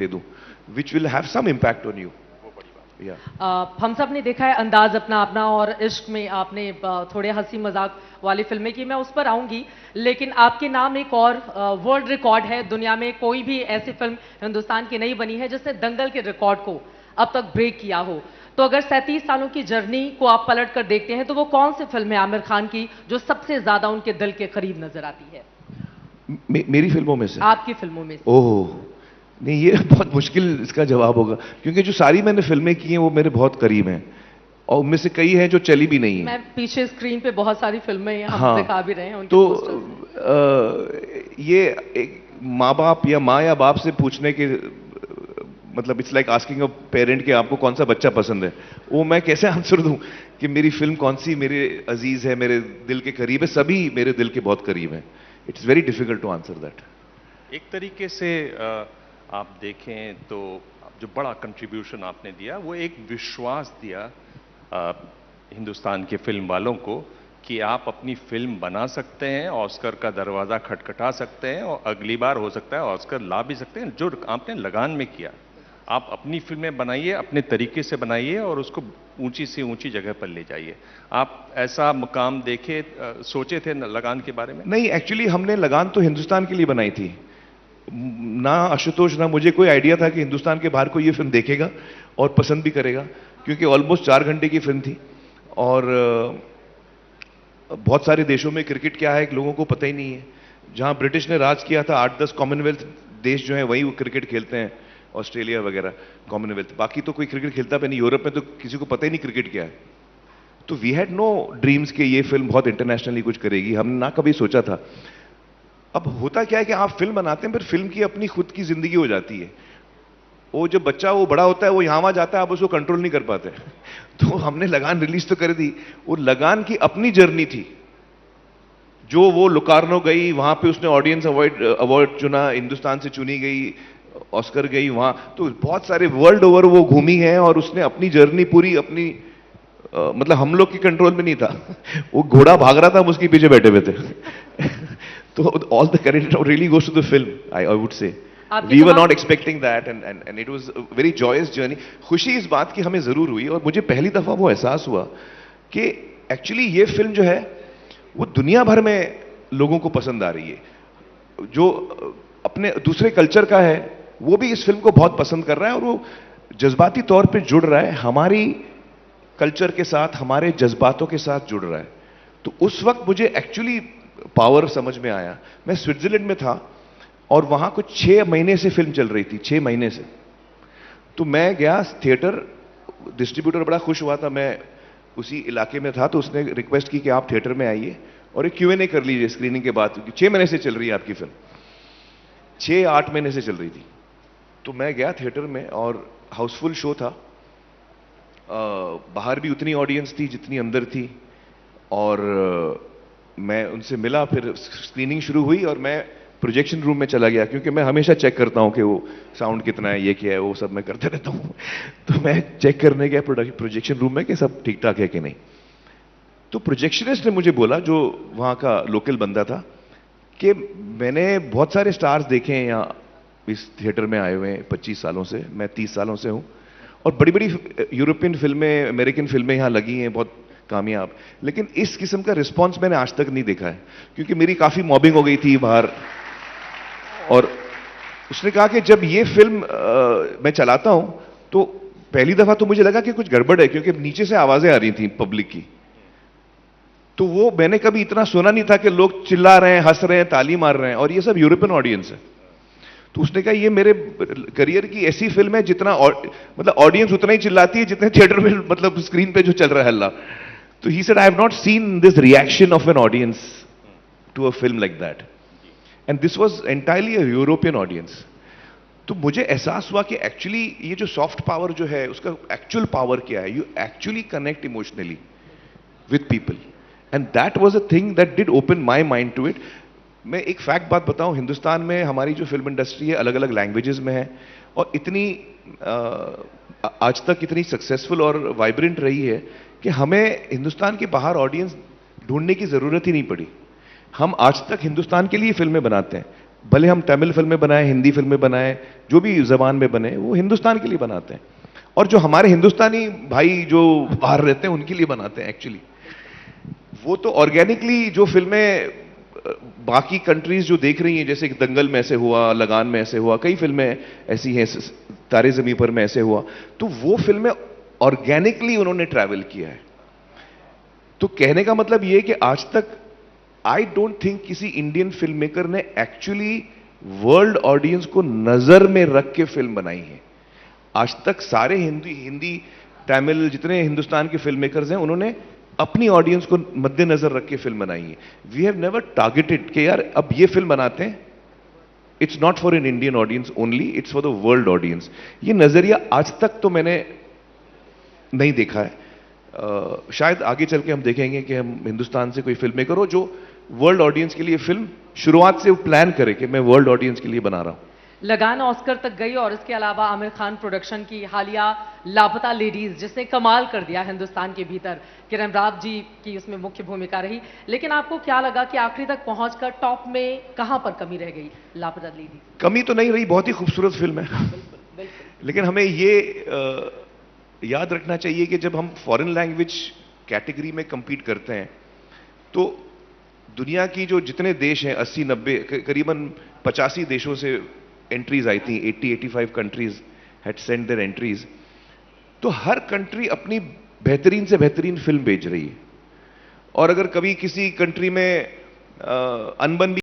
दे दूं, which will have some impact on you. या हम सब ने देखा है अंदाज अपना अपना, और इश्क में आपने थोड़े हंसी मजाक वाली फिल्में की, मैं उस पर आऊंगी। लेकिन आपके नाम एक और वर्ल्ड रिकॉर्ड है, दुनिया में कोई भी ऐसी फिल्म हिंदुस्तान की नहीं बनी है जिसने दंगल के रिकॉर्ड को अब तक ब्रेक किया हो। तो अगर 37 सालों की जर्नी को आप पलट कर देखते हैं तो वो कौन सी फिल्म है आमिर खान की जो सबसे ज्यादा उनके दिल के करीब नजर आती है? मेरी फिल्मों में से? आपकी फिल्मों में से। ओह नहीं, ये बहुत मुश्किल इसका जवाब होगा, क्योंकि जो सारी मैंने फिल्में की हैं वो मेरे बहुत करीब हैं, और उनमें से कई हैं जो चली भी नहीं है। मैं पीछे स्क्रीन पे बहुत सारी फिल्में हम हाँ, दिखा भी रहे हैं उनके तो पोस्टर्स। ये एक माँ बाप या माँ या बाप से पूछने के मतलब it's like asking a parent कि आपको कौन सा बच्चा पसंद है, वो मैं कैसे आंसर दूं कि मेरी फिल्म कौन सी मेरे अजीज है, मेरे दिल के करीब है? सभी मेरे दिल के बहुत करीब हैं। It's very difficult to answer that. एक तरीके से आप देखें तो जो बड़ा कंट्रीब्यूशन आपने दिया वो एक विश्वास दिया हिंदुस्तान के फिल्म वालों को कि आप अपनी फिल्म बना सकते हैं, ऑस्कर का दरवाज़ा खटखटा सकते हैं और अगली बार हो सकता है ऑस्कर ला भी सकते हैं। जो आपने लगान में किया, आप अपनी फिल्में बनाइए, अपने तरीके से बनाइए और उसको ऊंची से ऊंची जगह पर ले जाइए। आप ऐसा मुकाम देखे सोचे थे लगान के बारे में? नहीं, एक्चुअली हमने लगान तो हिंदुस्तान के लिए बनाई थी। ना आशुतोष ना मुझे कोई आइडिया था कि हिंदुस्तान के बाहर कोई ये फिल्म देखेगा और पसंद भी करेगा, क्योंकि ऑलमोस्ट 4 घंटे की फिल्म थी और बहुत सारे देशों में क्रिकेट क्या है लोगों को पता ही नहीं है। जहां ब्रिटिश ने राज किया था 8-10 कॉमनवेल्थ देश जो है वही वो क्रिकेट खेलते हैं, ऑस्ट्रेलिया वगैरह कॉमनवेल्थ, बाकी तो कोई क्रिकेट खेलता भी नहीं। यूरोप में तो किसी को पता ही नहीं क्रिकेट क्या है। तो वी हैड नो ड्रीम्स कि ये फिल्म बहुत इंटरनेशनली कुछ करेगी, हमने ना कभी सोचा था। अब होता क्या है कि आप फिल्म बनाते हैं, फिर फिल्म की अपनी खुद की जिंदगी हो जाती है। वो जो बच्चा वो बड़ा होता है, वो यहां वहां जाता है, आप उसको कंट्रोल नहीं कर पाते। तो हमने लगान रिलीज तो कर दी, वो लगान की अपनी जर्नी थी। जो वो लोकार्नो गई, वहां पे उसने ऑडियंस अवार्ड चुना, हिंदुस्तान से चुनी गई, ऑस्कर गई वहां, तो बहुत सारे वर्ल्ड ओवर वो घूमी है और उसने अपनी जर्नी पूरी अपनी मतलब हम लोग की कंट्रोल में नहीं था। वो घोड़ा भाग रहा था, हम उसके पीछे बैठे हुए थे। तो all the credit really goes to the film, I would say. We were not expecting that and it was a very joyous journey. खुशी इस बात की हमें जरूर हुई, और मुझे पहली दफा वो एहसास हुआ कि एक्चुअली ये फिल्म जो है वो दुनिया भर में लोगों को पसंद आ रही है। जो अपने दूसरे कल्चर का है वो भी इस फिल्म को बहुत पसंद कर रहा है, और वो जज्बाती तौर पे जुड़ रहा है, हमारी कल्चर के साथ, हमारे जज्बातों के साथ जुड़ रहा है। तो उस वक्त मुझे एक्चुअली पावर समझ में आया। मैं स्विट्जरलैंड में था और वहां कुछ 6 महीने से फिल्म चल रही थी, 6 महीने से। तो मैं गया थिएटर, डिस्ट्रीब्यूटर बड़ा खुश हुआ था, मैं उसी इलाके में था, तो उसने रिक्वेस्ट की कि आप थिएटर में आइए और एक Q&A कर लीजिए स्क्रीनिंग के बाद, क्योंकि 6 महीने से चल रही है आपकी फिल्म, 6-8 महीने से चल रही थी। तो मैं गया थिएटर में और हाउसफुल शो था। बाहर भी उतनी ऑडियंस थी जितनी अंदर थी, और मैं उनसे मिला, फिर स्क्रीनिंग शुरू हुई और मैं प्रोजेक्शन रूम में चला गया, क्योंकि मैं हमेशा चेक करता हूं कि वो साउंड कितना है, ये क्या है, वो सब मैं करते रहता हूं। तो मैं चेक करने गया प्रोजेक्शन रूम में कि सब ठीक ठाक है कि नहीं। तो प्रोजेक्शनिस्ट ने मुझे बोला, जो वहां का लोकल बंदा था, कि मैंने बहुत सारे स्टार्स देखे हैं यहाँ इस थिएटर में आए हुए हैं 25 सालों से, मैं 30 सालों से हूं, और बड़ी बड़ी यूरोपियन फिल्में, अमेरिकन फिल्में यहाँ लगी हैं बहुत कामयाब, लेकिन इस किस्म का रिस्पांस मैंने आज तक नहीं देखा है, क्योंकि मेरी काफी मॉबिंग हो गई थी बाहर। और उसने कहा कि जब ये फिल्म मैं चलाता हूं तो पहली दफा तो मुझे लगा कि कुछ गड़बड़ है, क्योंकि नीचे से आवाजें आ रही थी पब्लिक की। तो वो मैंने कभी इतना सुना नहीं था कि लोग चिल्ला रहे हैं, हंस रहे हैं, ताली मार रहे हैं, और ये सब यूरोपियन ऑडियंस है। तो उसने कहा ये मेरे करियर की ऐसी फिल्म है जितना मतलब ऑडियंस उतना ही चिल्लाती है जितने थिएटर में मतलब स्क्रीन पे जो चल रहा है हल्ला। तो he said I have not seen this reaction of an audience to a film like that, and this was entirely a European audience. तो मुझे एहसास हुआ कि एक्चुअली ये जो सॉफ्ट पावर जो है उसका एक्चुअल पावर क्या है, you actually connect emotionally with people, and that was a thing that did open my mind to it. मैं एक फैक्ट बात बताऊं, हिंदुस्तान में हमारी जो फिल्म इंडस्ट्री है अलग अलग लैंग्वेजेस में है, और इतनी आज तक इतनी सक्सेसफुल और वाइब्रेंट रही है कि हमें हिंदुस्तान के बाहर ऑडियंस ढूंढने की जरूरत ही नहीं पड़ी। हम आज तक हिंदुस्तान के लिए फिल्में बनाते हैं। भले हम तमिल फिल्में बनाएं, हिंदी फिल्में बनाएं, जो भी जबान में बने, वो हिंदुस्तान के लिए बनाते हैं। और जो हमारे हिंदुस्तानी भाई जो बाहर रहते हैं उनके लिए बनाते हैं एक्चुअली। वो तो ऑर्गेनिकली जो फिल्में बाकी कंट्रीज जो देख रही हैं, जैसे कि दंगल में ऐसे हुआ, लगान में ऐसे हुआ, कई फिल्में ऐसी हैं, तारे ज़मीं पर में ऐसे हुआ, तो वो फिल्में ऑर्गेनिकली उन्होंने ट्रैवल किया है। तो कहने का मतलब ये है कि आज तक आई डोंट थिंक किसी इंडियन फिल्म मेकर ने एक्चुअली वर्ल्ड ऑडियंस को नजर में रख के फिल्म बनाई है। आज तक सारे हिंदी तमिल जितने हिंदुस्तान के फिल्म मेकर्स हैं, उन्होंने अपनी ऑडियंस को मद्देनजर रख के फिल्म बनाई है। वी हैव नेवर टारगेटेड कि यार अब ये फिल्म बनाते हैं, it's not for an Indian audience only, it's for the world audience. ये नजरिया आज तक तो मैंने नहीं देखा है। शायद आगे चल के हम देखेंगे कि हम हिंदुस्तान से कोई फिल्म मेकर हो जो वर्ल्ड ऑडियंस के लिए फिल्म शुरुआत से प्लान करे कि मैं वर्ल्ड ऑडियंस के लिए बना रहा हूं। लगान ऑस्कर तक गई और इसके अलावा आमिर खान प्रोडक्शन की हालिया लापता लेडीज, जिसने कमाल कर दिया हिंदुस्तान के भीतर, किरण राव जी की उसमें मुख्य भूमिका रही। लेकिन आपको क्या लगा कि आखिरी तक पहुंचकर टॉप में कहां पर कमी रह गई लापता लेडीज? कमी तो नहीं रही, बहुत ही खूबसूरत फिल्म है। लेकिन हमें ये याद रखना चाहिए कि जब हम फॉरेन लैंग्वेज कैटेगरी में compete करते हैं, तो दुनिया की जो जितने देश हैं 80-90 करीबन 85 देशों से एंट्रीज आई थी, 80-85 countries had sent their entries. तो हर कंट्री अपनी बेहतरीन से बेहतरीन फिल्म भेज रही है। और अगर कभी किसी कंट्री में अनबन भी